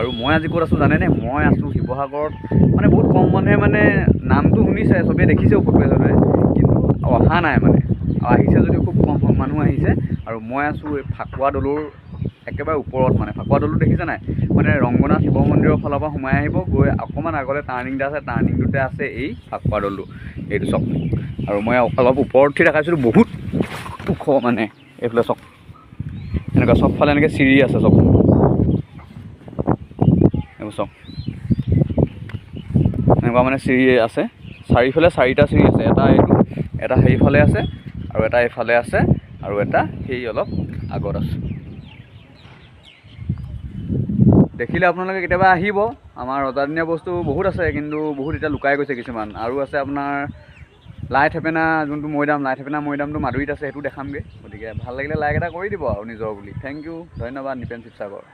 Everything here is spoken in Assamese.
আৰু মই আজি ক'ত আছোঁ জানেনে? মই আছোঁ শিৱসাগৰত। মানে বহুত কম মানুহে মানে নামটো শুনিছে, চবেই দেখিছেও ফটোৱে চটোৱে, কিন্তু অহা নাই মানে। আহিছে যদিও খুব কম মানুহ আহিছে। আৰু মই আছোঁ এই ফাকুৱা দৌলৰ একেবাৰে ওপৰত, মানে ফাকুৱা দৌলটো দেখিছে নাই? মানে ৰংগনাথ শিৱ মন্দিৰৰ ফালৰ পৰা সোমাই আহিব, গৈ অকণমান আগলৈ টাৰ্ণিং এটা আছে, টাৰ্ণিংটোতে আছে এই ফাকুৱা দৌলটো, এইটো চাওক। আৰু মই অলপ ওপৰত উঠি দেখাইছিলোঁ, বহুত ওখ মানে। এইফালে চাওক, এনেকুৱা চবফালে এনেকৈ চিৰি আছে চব, এইবোৰ চাওক এনেকুৱা মানে চিৰি আছে। চাৰিওফালে চাৰিটা চিৰি আছে, এটা এইটো, এটা সেইফালে আছে, আৰু এটা এইফালে আছে, আৰু এটা সেই অলপ আগত আছে। দেখিলে আপোনালোকে কেতিয়াবা আহিব। আমাৰ ৰজাদিনীয়া বস্তু বহুত আছে, কিন্তু বহুত এতিয়া লুকাই গৈছে কিছুমান। আৰু আছে আপোনাৰ লাই থেপেনা, যোনটো মৈদাম, লাই থেপেনা মৈদামটো মাদুৰিত আছে, সেইটো দেখামগৈ। গতিকে ভাল লাগিলে লাইক এটা কৰি দিব আৰু নিজৰ বুলি। থেংক ইউ, ধন্যবাদ। নিপেন শিৱসাগৰ।